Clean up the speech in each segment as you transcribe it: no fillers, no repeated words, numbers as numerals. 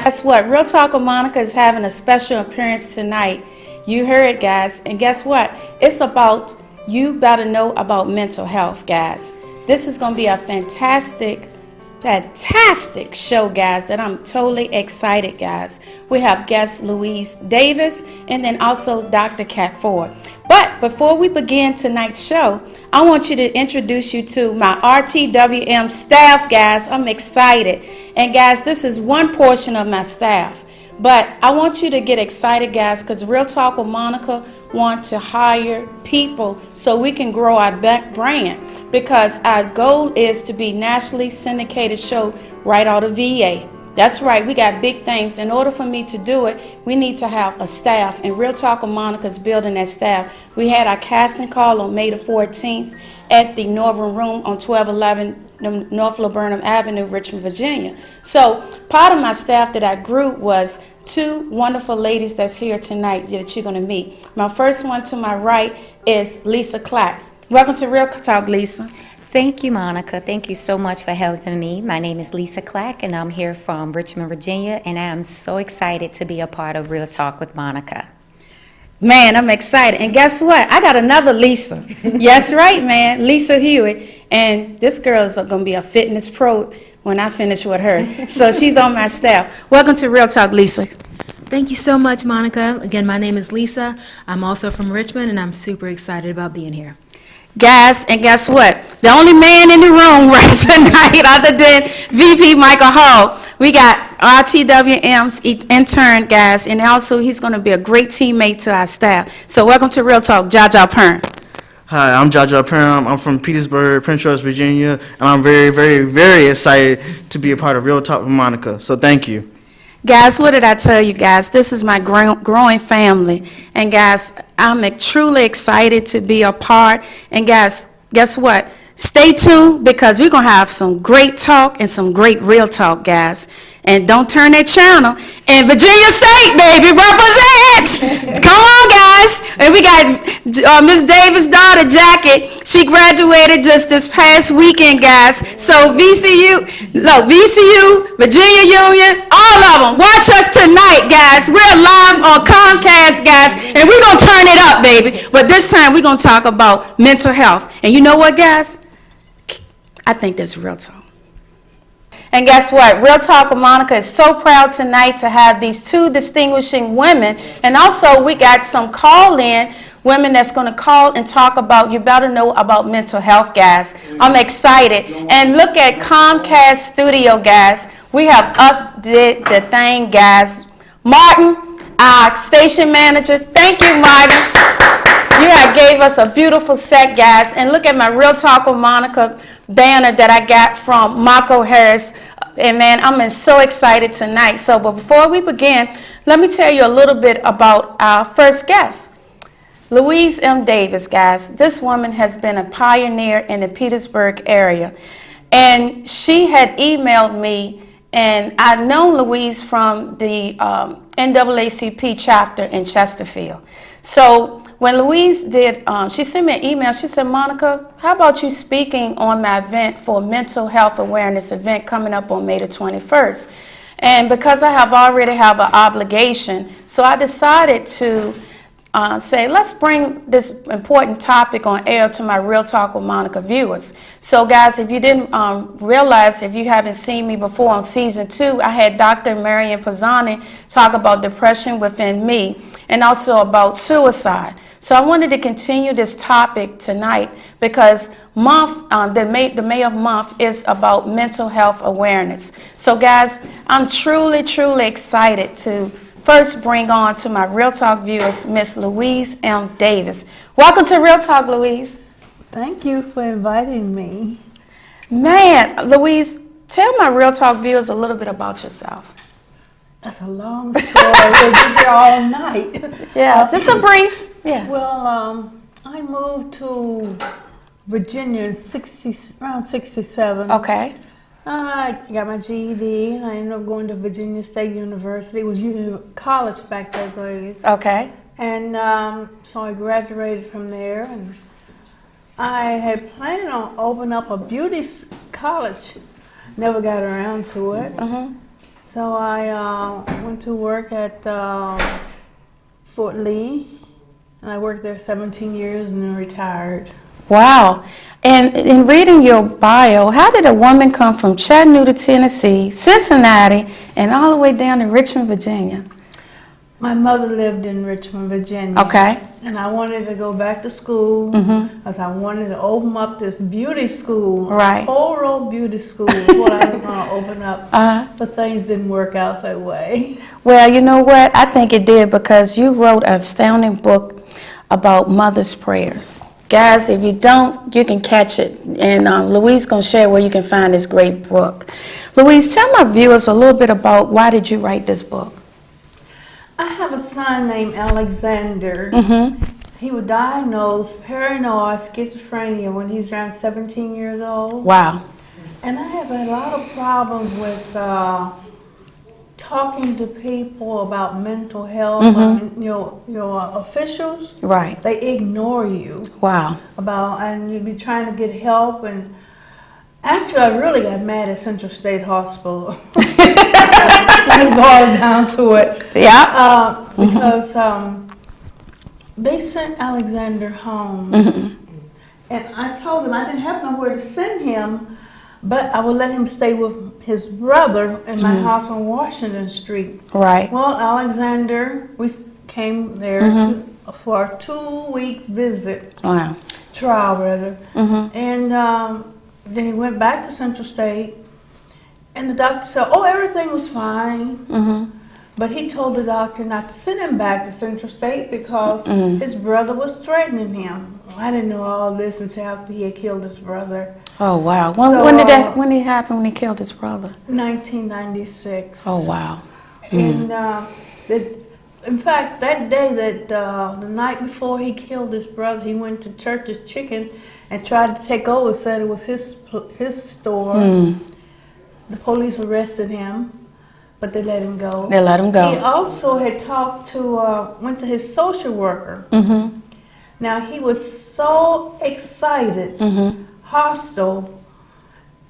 Guess what? Real Talk with Monica is having a special appearance tonight. You heard, guys. And guess what? It's about, you better know about mental health, guys. This is going to be a fantastic show, guys, that I'm totally excited, guys. We have guest Louise Davis and then also Dr. Cat Ford. But before we begin tonight's show, I want you to introduce you to my RTWM staff, guys. I'm excited. And guys, this is one portion of my staff. But I want you to get excited, guys, because Real Talk with Monica want to hire people so we can grow our brand. Because our goal is to be nationally syndicated show right out of VA. That's right, we got big things. In order for me to do it, we need to have a staff, and Real Talk with Monica's building that staff. We had our casting call on May the 14th at the Northern Room on 1211 North Laburnum Avenue, Richmond, Virginia. So part of my staff that I grew was two wonderful ladies that's here tonight that you're going to meet. My first one to my right is Lisa Clack. Welcome to Real Talk, Lisa. Thank you, Monica. Thank you so much for having me. My name is Lisa Clack, and I'm here from Richmond, Virginia, and I am so excited to be a part of Real Talk with Monica. Man, I'm excited. And guess what? I got another Lisa. Yes, right, man. Lisa Hewitt. And this girl is going to be a fitness pro when I finish with her. So she's on my staff. Welcome to Real Talk, Lisa. Thank you so much, Monica. Again, my name is Lisa. I'm also from Richmond, and I'm super excited about being here. Guys, and guess what? The only man in the room right tonight other than VP Michael Hall, we got RTWM's intern, guys, and also he's going to be a great teammate to our staff. So welcome to Real Talk, Jaja Pern. Hi, I'm Jaja Pern. I'm from Petersburg, Prince George, Virginia, and I'm very, very, very excited to be a part of Real Talk with Monica. So thank you. Guys, what did I tell you, guys? This is my growing family. And, guys, I'm truly excited to be a part. And, guys, guess what? Stay tuned because we're going to have some great talk and some great real talk, guys. And don't turn that channel. And Virginia State, baby, represent! Come on, guys. And we got Miss Davis' daughter, Jackie. She graduated just this past weekend, guys. So VCU, Virginia Union, all of them. Watch us tonight, guys. We're live on Comcast, guys. And we're going to turn it up, baby. But this time we're going to talk about mental health. And you know what, guys? I think that's real talk. And guess what? Real Talk with Monica is so proud tonight to have these two distinguishing women. And also we got some call-in women that's going to call and talk about, you better know about mental health, guys. I'm excited. And look at Comcast Studio, guys. We have updated the thing, guys. Martin, our station manager. Thank you, Martin. You have gave us a beautiful set, guys. And look at my Real Talk with Monica banner that I got from Marco Harris. And man, I'm so excited tonight. So, but before we begin, let me tell you a little bit about our first guest. Louise M. Davis, guys. This woman has been a pioneer in the Petersburg area. And she had emailed me, and I've known Louise from the NAACP chapter in Chesterfield. So when Louise did, she sent me an email. She said, Monica, how about you speaking on my event for mental health awareness event coming up on May the 21st? And because I already have an obligation, so I decided to say, let's bring this important topic on air to my Real Talk with Monica viewers. So guys, if you didn't realize, if you haven't seen me before on season 2, I had Dr. Marian Pisani talk about depression within me and also about suicide. So I wanted to continue this topic tonight because the May of month is about mental health awareness. So guys, I'm truly, truly excited to first bring on to my Real Talk viewers, Miss Louise M. Davis. Welcome to Real Talk, Louise. Thank you for inviting me. Man, Louise, tell my Real Talk viewers a little bit about yourself. That's a long story. We'll be here all night. Yeah, just a brief. Yeah. Well, I moved to Virginia in around 67. Okay. I got my GED, and I ended up going to Virginia State University. It was college back those days. Okay. And so I graduated from there, and I had planned on opening up a beauty college. Never got around to it. So I went to work at Fort Lee, and I worked there 17 years and then retired. Wow. And in reading your bio, how did a woman come from Chattanooga, Tennessee, Cincinnati, and all the way down to Richmond, Virginia? My mother lived in Richmond, Virginia. Okay. And I wanted to go back to school because I wanted to open up this beauty school. Right. Oral beauty school is what I was going to open up. But things didn't work out that way. Well, you know what? I think it did because you wrote an astounding book about mother's prayers. Guys, if you don't, you can catch it. And Louise is going to share where you can find this great book. Louise, tell my viewers a little bit about why did you write this book? I have a son named Alexander. He was diagnosed paranoid schizophrenia when he was around 17 years old. Wow. And I have a lot of problems with talking to people about mental health. I mean, your officials, Right. they ignore you Wow. and you be trying to get help. And actually, I really got mad at Central State Hospital. It boiled down to it. Yeah. Because they sent Alexander home. And I told them I didn't have nowhere to send him, but I would let him stay with his brother in my house on Washington Street. Right. Well, Alexander, we came there for a 2-week visit, Wow. trial rather. And then he went back to Central State, and the doctor said, oh, everything was fine. But he told the doctor not to send him back to Central State because his brother was threatening him. I didn't know all this until after he had killed his brother. Oh, wow. So, When did it happen when he killed his brother? 1996. Oh, wow. And in fact, that day, the night before he killed his brother, he went to Church's Chicken and tried to take over, said it was his store. The police arrested him, but they let him go. They let him He go. also had went to his social worker. Now, he was so excited, hostile,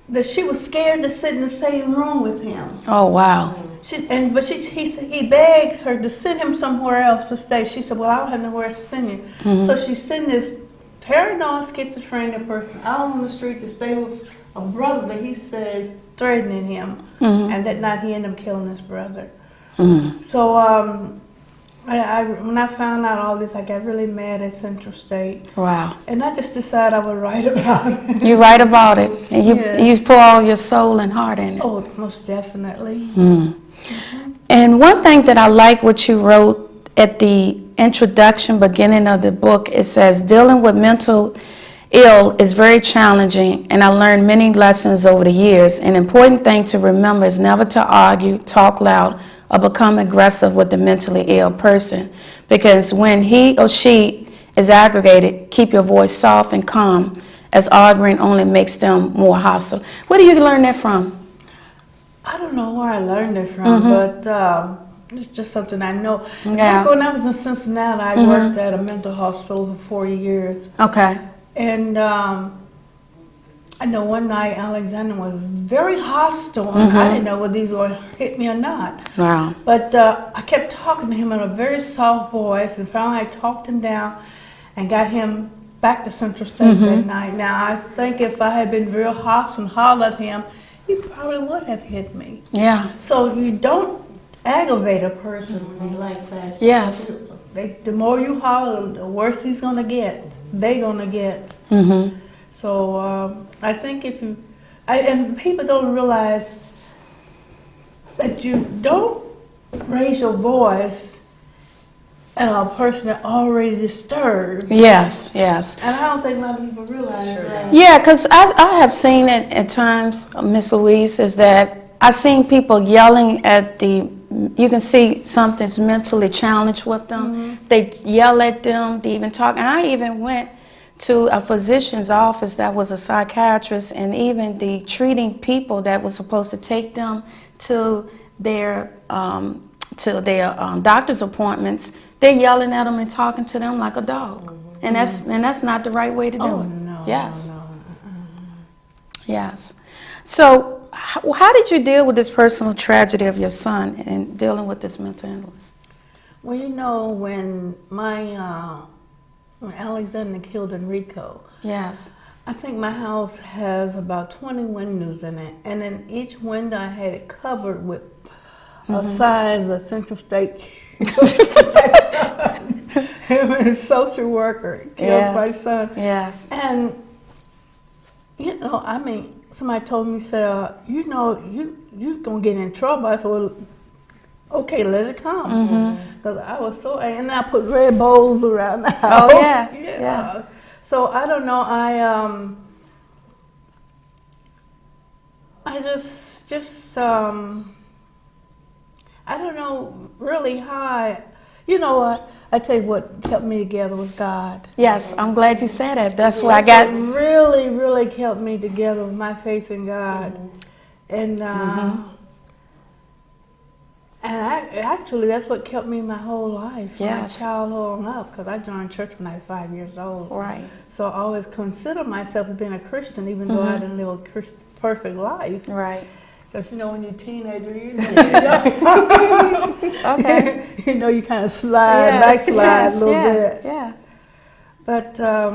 that she was scared to sit in the same room with him. Oh, wow. He begged her to send him somewhere else to stay. She said, well, I don't have nowhere to send you. So she sent this paranoid schizophrenia person out on the street to stay with a brother that he says threatening him. And that night he ended up killing his brother. So when I found out all this, I got really mad at Central State. Wow. And I just decided I would write about it. You write about it, and you Yes. pour all your soul and heart in it. Oh, most definitely. And one thing that I like what you wrote at the introduction, beginning of the book, it says, dealing with mental ill is very challenging, and I learned many lessons over the years. An important thing to remember is never to argue, talk loud, or become aggressive with the mentally ill person, because when he or she is aggravated, keep your voice soft and calm, as arguing only makes them more hostile. Where do you learn that from? I don't know where I learned it from, but it's just something I know. Yeah. Back when I was in Cincinnati, I worked at a mental hospital for 4 years. Okay. And I know one night Alexander was very hostile, and I didn't know whether he was going to hit me or not. Wow. But I kept talking to him in a very soft voice, and finally I talked him down and got him back to Central State that night. Now, I think if I had been real hostile and hollered at him, he probably would have hit me. Yeah. So you don't aggravate a person when you like that. Yes. The more you holler, the worse he's going to get. They're going to get. So I think and people don't realize that you don't raise your voice at a person that's already disturbed. Yes, yes. And I don't think a lot of people realize that. Yeah, because I have seen it at times, Miss Louise, is that I've seen people yelling at you can see something's mentally challenged with them. They yell at them, they even talk. And I even went to a physician's office that was a psychiatrist, and even the treating people that was supposed to take them to their doctor's appointments, they're yelling at them and talking to them like a dog. And that's not the right way to do it. No, Yes. no. Yes. So how did you deal with this personal tragedy of your son and dealing with this mental illness? Well, you know, when when Alexander killed Enrico, Yes. I think my house has about 20 windows in it, and in each window I had it covered with a size of Central State. Him and his social worker killed my son. Yes. And, you know, I mean, somebody told me, said, you know, you going to get in trouble. I said, well, okay, let it come. Because I was so angry. And I put red bowls around the house. Oh, yeah. So I don't know, I just I don't know really how you know what, I tell you what kept me together was God. Yes, I'm glad you said that. That's where I That's got. what really kept me together with my faith in God. And actually, that's what kept me my whole life, from my Yes. childhood on up, because I joined church when I was 5 years old. Right. So I always consider myself as being a Christian, even though I didn't live a perfect life. Right. Because, you know, when you're a teenager, Okay. you know, you kind of backslide a little bit. Yeah. But I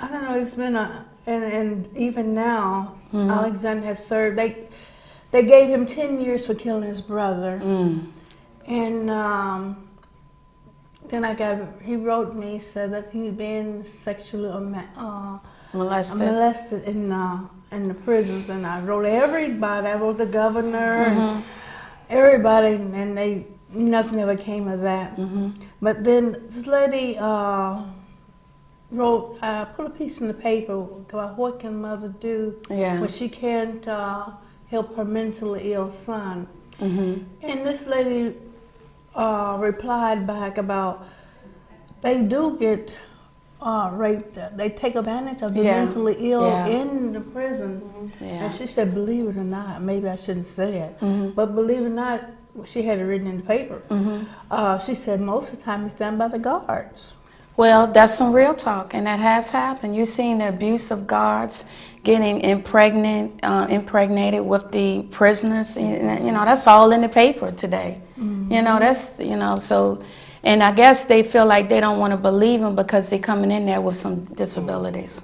don't know, it's been and even now, Alexander has served, they gave him 10 years for killing his brother. And then he wrote me, said that he'd been sexually molested in the prisons. And I wrote everybody, I wrote the governor and everybody, and nothing ever came of that. But then this lady wrote, put a piece in the paper about what can mother do when she can't help her mentally ill son. And this lady replied back about they do get raped. They take advantage of the mentally ill in the prison. And she said, believe it or not, maybe I shouldn't say it, but believe it or not, she had it written in the paper. She said most of the time it's done by the guards. Well, that's some real talk, and that has happened. You've seen the abuse of guards getting impregnated with the prisoners. You know, that's all in the paper today. You know, that's, you know, so, and I guess they feel like they don't want to believe them because they're coming in there with some disabilities.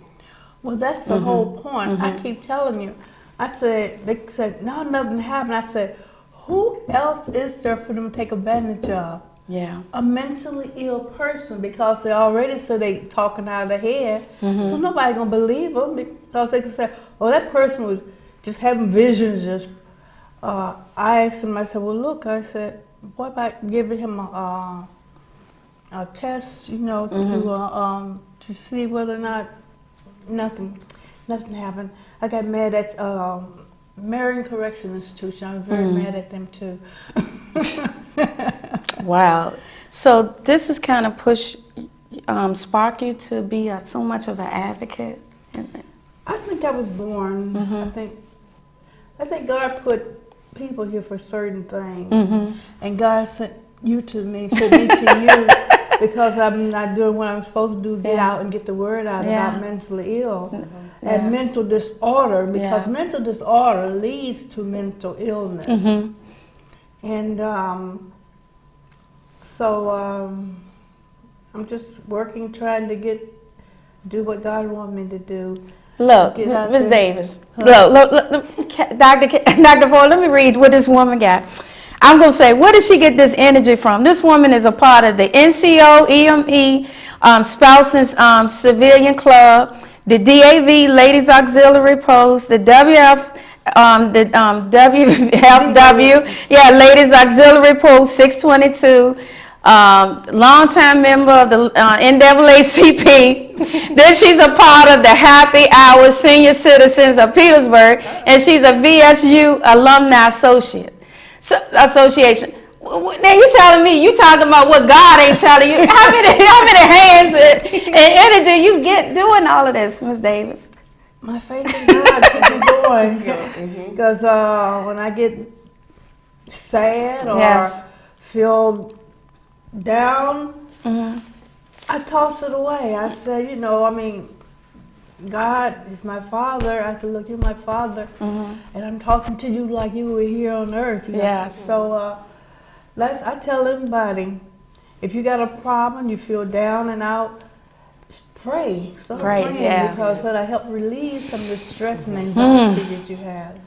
Well, that's the whole point. I keep telling you. I said, they said, no, nothing happened. I said, who else is there for them to take advantage of? Yeah. A mentally ill person, because they already said they talking out of their head. So nobody gonna believe them, because they can say, oh, that person was just having visions. Just I asked him, I said, well, look, I said, what about giving him a test, you know, to see whether or not nothing happened. I got mad at Marion Correction Institution. I was very mad at them too. Wow. So this has kind of spark you to be so much of an advocate? I think I was born. I think God put people here for certain things. And God sent you to me, sent me to you, because I'm not doing what I'm supposed to do, get out and get the word out about mentally ill and mental disorder, because mental disorder leads to mental illness. And so I'm just working, trying to do what God wants me to do. Look, Ms. Davis, look, Dr. Ford, let me read what this woman got. I'm going to say, where did she get this energy from? This woman is a part of the NCO, EME, Spouse and Civilian Club, the DAV, Ladies Auxiliary Post, the WFW, Ladies Auxiliary Post 622, longtime member of the NAACP. Then she's a part of the Happy Hour Senior Citizens of Petersburg, and she's a VSU Alumni Association. Now you telling me, you talking about what God ain't telling you. How many hands and energy you get doing all of this, Ms. Davis? My faith in God keeps me going. Because when I get sad or feel down, I toss it away. I say, you know, I mean, God is my father. I said, look, you're my father, and I'm talking to you like you were here on earth. You know? Yes. So I tell everybody, if you got a problem, you feel down and out, pray. Start Pray, praying, yes. because that'll help relieve some of the stress and anxiety that you have.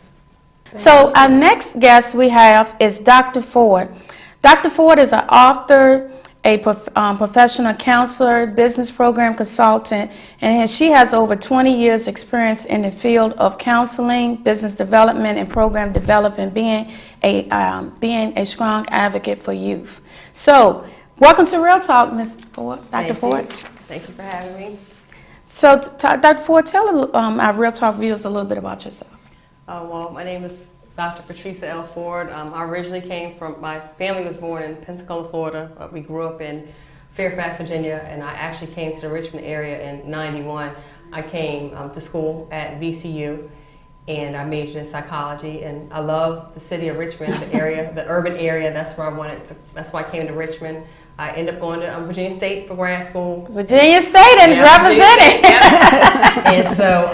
So our next guest we have is Dr. Ford. Dr. Ford is an author, a professional counselor, business program consultant, and she has over 20 years experience in the field of counseling, business development, and program development, being a strong advocate for youth. So, welcome to Real Talk, Ms. Ford, Dr. Ford. Thank you for having me. So, Dr. Ford, tell our Real Talk viewers a little bit about yourself. Well, my name is Dr. Patricia L. Ford. I originally came from, my family was born in Pensacola, Florida, but we grew up in Fairfax, Virginia, and I actually came to the Richmond area in '91. I came to school at VCU, and I majored in psychology, and I love the city of Richmond, the area, the urban area. That's where I wanted to, that's why I came to Richmond. I ended up going to Virginia State for grad school. Virginia State is represented. Yep. And so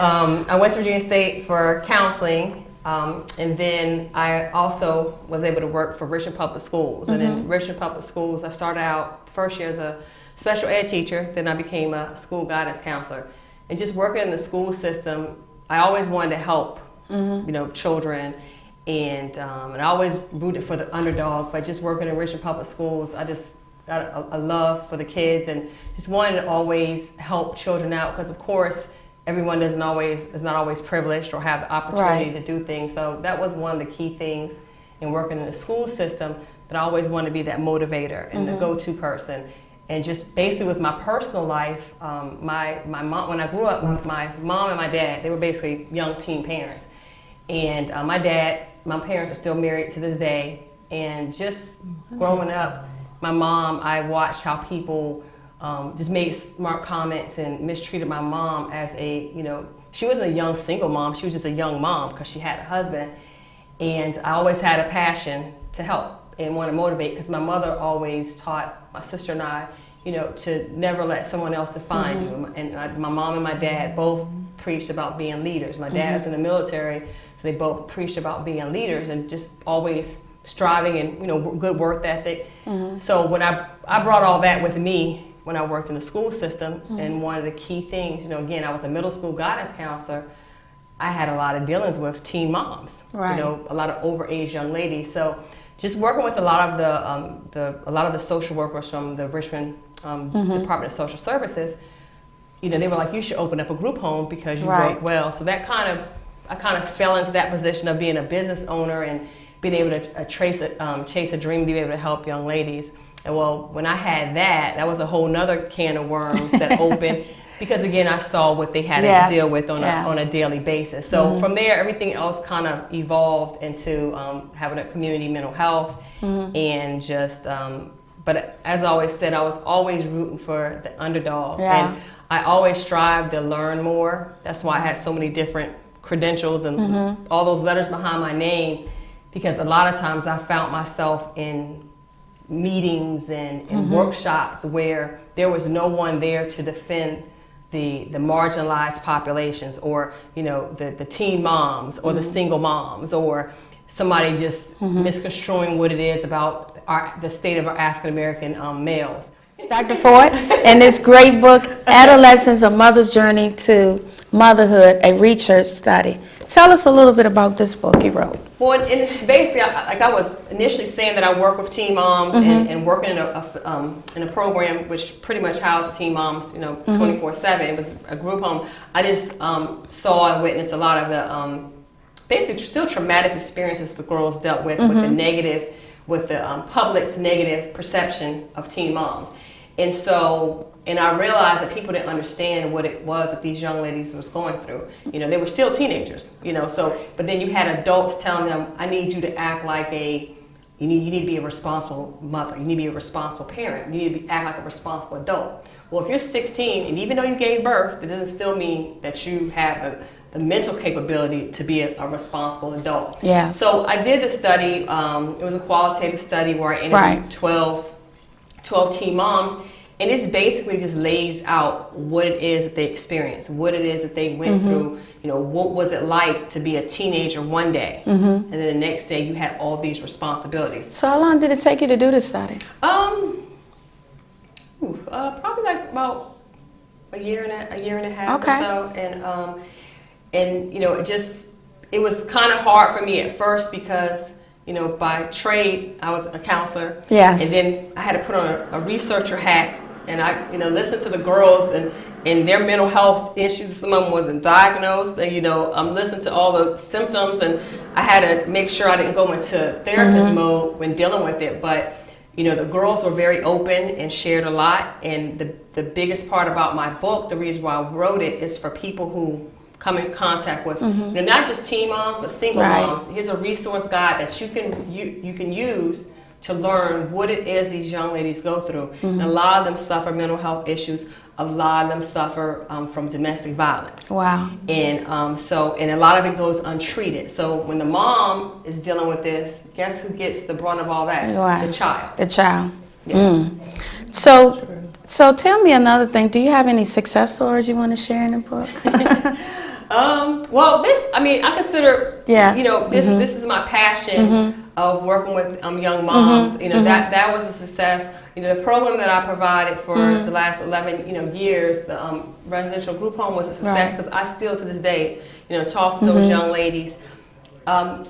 I went to Virginia State for counseling, and then I also was able to work for Richmond Public Schools. And in Richmond Public Schools, I started out the first year as a special ed teacher, then I became a school guidance counselor. And just working in the school system, I always wanted to help, children, and I always rooted for the underdog. But just working in Richmond Public Schools, I just got a love for the kids and just wanted to always help children out, because of course everyone is not always privileged or have the opportunity to do things. So that was one of the key things in working in the school system, that I always wanted to be that motivator and the go-to person. And just basically with my personal life, my mom, when I grew up, my mom and my dad, they were basically young teen parents. And my parents are still married to this day. And just growing up, my mom, I watched how people just made smart comments and mistreated my mom as she wasn't a young single mom, she was just a young mom because she had a husband. And I always had a passion to help and want to motivate, because my mother always taught my sister and I, to never let someone else define you. And my mom and my dad both preached about being leaders. My dad's in the military, so they both preached about being leaders and just always striving and good work ethic. So when I brought all that with me when I worked in the school system, and one of the key things, again, I was a middle school guidance counselor. I had a lot of dealings with teen moms, a lot of overage young ladies. So just working with a lot of the social workers from the Richmond Department of Social Services, they were like, you should open up a group home because you work well. So that I kind of fell into that position of being a business owner and being able to chase a dream to be able to help young ladies. And well, when I had that was a whole nother can of worms that opened, because again, I saw what they had to deal with on a daily basis. So from there, everything else kind of evolved into having a community mental health, and just, but as I always said, I was always rooting for the underdog. And I always strived to learn more. That's why I had so many different credentials and all those letters behind my name, because a lot of times I found myself in meetings and workshops where there was no one there to defend the marginalized populations, or the teen moms, or the single moms, or somebody just misconstruing what it is about the state of our African American males. Dr. Ford, in this great book, Adolescence: A Mother's Journey to Motherhood, a research study. Tell us a little bit about this book you wrote. Well, and basically, like I was initially saying that I work with teen moms and working in a program which pretty much housed teen moms, 24/7. It was a group home. I just saw and witnessed a lot of the basically still traumatic experiences the girls dealt with the negative, with the public's negative perception of teen moms. And so, and I realized that people didn't understand what it was that these young ladies was going through. They were still teenagers, so, but then you had adults telling them, I need you to act like you need to be a responsible mother, you need to be a responsible parent, you need to act like a responsible adult. Well, if you're 16, and even though you gave birth, it doesn't still mean that you have the mental capability to be a responsible adult. Yes. So I did the study, it was a qualitative study where I interviewed 12 teen moms. and it basically just lays out what it is that they experienced, what it is that they went through. You know, what was it like to be a teenager one day, and then the next day you had all these responsibilities. So how long did it take you to do this study? Probably like about a year and a half Okay. or so, and you know, it was kind of hard for me at first because, you know, by trade I was a counselor. Yes. And then I had to put on a researcher hat, and I, you know, listened to the girls and their mental health issues. Some of them wasn't diagnosed, and you know, I'm listening to all the symptoms, and I had to make sure I didn't go into therapist mode when dealing with it. But you know, the girls were very open and shared a lot. And the biggest part about my book, the reason why I wrote it, is for people who come in contact with, you know, not just teen moms, but single moms. Here's a resource guide that you can use to learn what it is these young ladies go through. And a lot of them suffer mental health issues. A lot of them suffer from domestic violence. Wow. And and a lot of it goes untreated. So when the mom is dealing with this, guess who gets the brunt of all that? Right. The child. The child. Yeah. So tell me another thing. Do you have any success stories you want to share in the book? Well, I consider, Yeah. you know, this is my passion of working with young moms. You know, that was a success. You know, the program that I provided for the last 11, years, the residential group home, was a success because I still to this day, you know, talk to those young ladies. I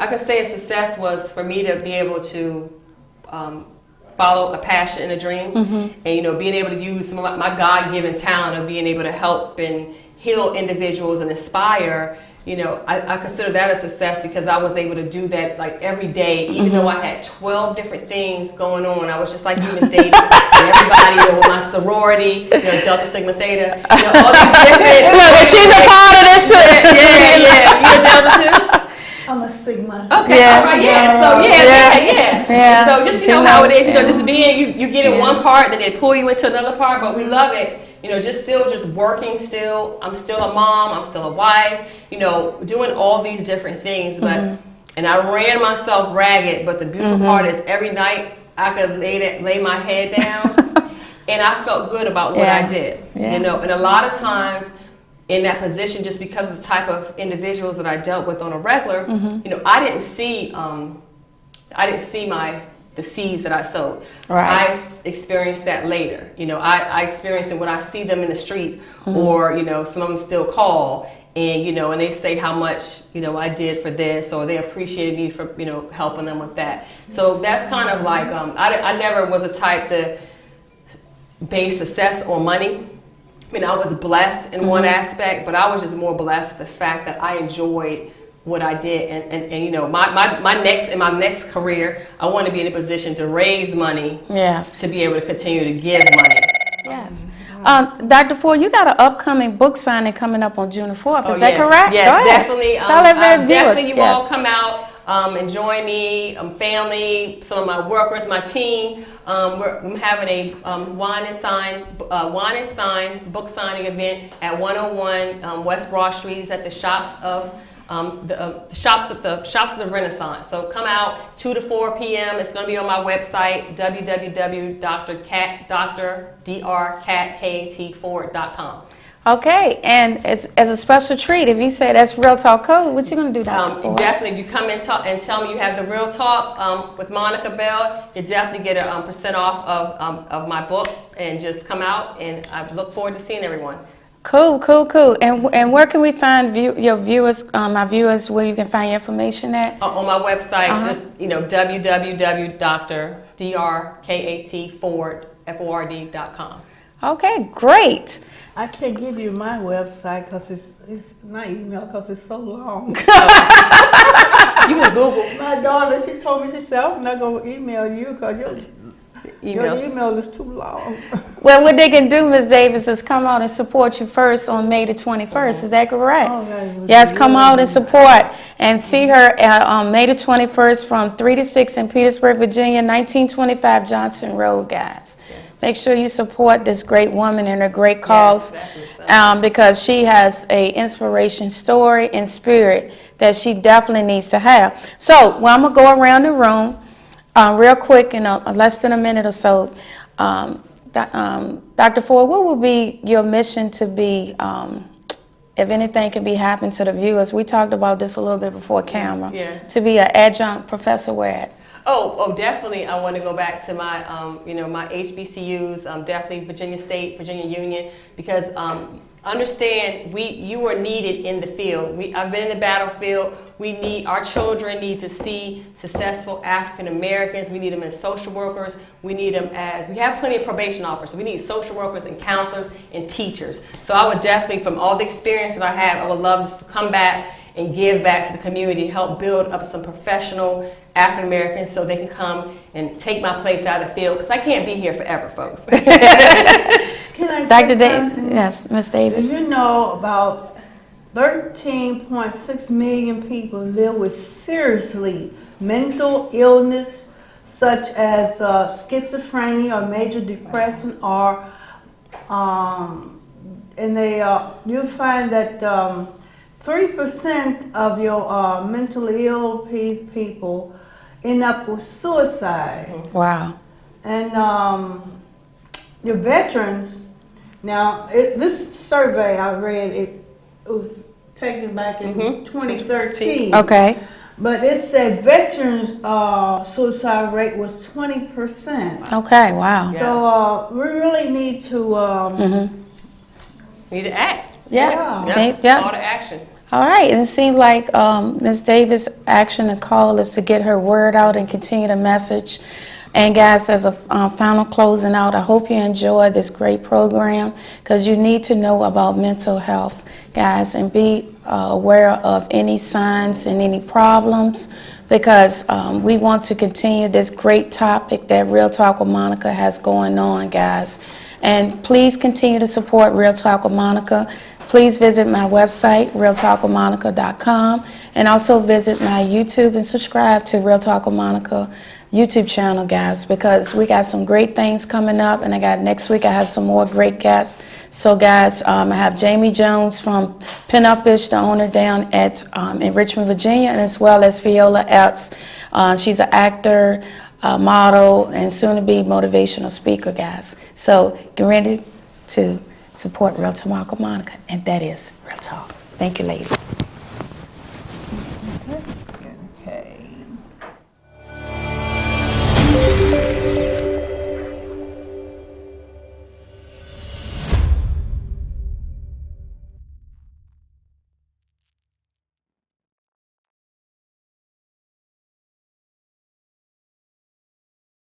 can say a success was for me to be able to follow a passion and a dream, and you know, being able to use some of my God-given talent of being able to help and heal individuals and inspire. You know, I consider that a success because I was able to do that like every day, even though I had 12 different things going on. I was just like even Davis and everybody, you know, with my sorority, you know, Delta Sigma Theta, you know, all these different. Look, she's a part of this too. Yeah. You a Delta too? I'm a Sigma. Okay, Yeah. all right, yeah. So yeah. Yeah. So just you know how it is, you know, just being you get in one part, then they pull you into another part, but we love it. You know, just working still. I'm still a mom. I'm still a wife. You know, doing all these different things. But and I ran myself ragged. But the beautiful part is every night I could lay my head down, and I felt good about what I did. Yeah. You know, and a lot of times in that position, just because of the type of individuals that I dealt with on a regular, you know, I didn't see the seeds that I sowed. Right. I experienced that later. You know, I experienced it when I see them in the street, or, you know, some of them still call and, you know, and they say how much, you know, I did for this, or they appreciated me for, you know, helping them with that. So that's kind of like, I never was a type to base success on money. I mean, I was blessed in one aspect, but I was just more blessed the fact that I enjoyed what I did, and you know, my next career, I want to be in a position to raise money, to be able to continue to give money. Yes. Dr. Ford, you got an upcoming book signing coming up on June the 4th. Is that correct? Yes, definitely. Tell everybody, definitely, you all come out and join me, family, some of my workers, my team. I'm having a wine and sign book signing event at 101 West Broad Street. It's at the Shops of the Shops of the Renaissance. So come out 2 to 4 p.m. It's going to be on my website, www.drkatford.com. Okay, and as a special treat, if you say that's Real Talk Code, what you going to do, Dr. Ford? Definitely, if you come and tell me you have the Real Talk with Monica Bell, you definitely get a % off of my book, and just come out, and I look forward to seeing everyone. Cool. And where can we find your viewers, my viewers, where you can find your information at? On my website, just, you know, www.drkatford.com. Okay, great. I can't give you my website because it's not email because it's so long. You can Google. My daughter, she told me, she said, I'm not going to email you because your email is too long. Well, what they can do, Ms. Davis, is come out and support you first on May the 21st. Is that correct? Yes, come out and support and see her on May the 21st from 3 to 6 in Petersburg, Virginia, 1925 Johnson Road, guys. Make sure you support this great woman and her great cause, because she has a inspiration story and spirit that she definitely needs to have. So, well, I'm going to go around the room. Real quick, in less than a minute or so, Dr. Ford, what would be your mission to be, if anything can be happening to the viewers? We talked about this a little bit before camera. Yeah. To be an adjunct professor where at? Oh, definitely. I want to go back to my, my HBCUs, definitely Virginia State, Virginia Union, because understand you are needed in the field. I've been in the battlefield. Our children need to see successful African Americans. We need them as social workers. We need them we have plenty of probation officers. We need social workers and counselors and teachers. So I would definitely, from all the experience that I have, I would love just to come back and give back to the community, help build up some professional African Americans so they can come and take my place out of the field, because I can't be here forever, folks. Can I say Dr. something? Yes, Ms. Davis. Do you know about 13.6 million people live with seriously mental illness, such as schizophrenia or major depression, or you'll find that 3% of your mentally ill people end up with suicide. Wow. And your veterans, now this survey I read, it was taken back in 2013. Okay. But it said veterans' suicide rate was 20%. Okay, wow. So we really need to. Need to act. Yeah. Yeah. Call to action. All right, and it seems like Ms. Davis' action and call is to get her word out and continue the message. And guys, as a final closing out, I hope you enjoy this great program, because you need to know about mental health, guys, and be aware of any signs and any problems, because we want to continue this great topic that Real Talk with Monica has going on, guys. And please continue to support Real Talk with Monica. Please visit my website, realtalkwithmonica.com, and also visit my YouTube and subscribe to Real Talk with Monica YouTube channel, guys, because we got some great things coming up, and next week I have some more great guests. So, guys, I have Jamie Jones from Pinupish, the owner down at in Richmond, Virginia, and as well as Viola Epps. She's an actor, model, and soon-to-be motivational speaker, guys. So get ready to support Real Talk with Monica, and that is Real Talk. Thank you, ladies.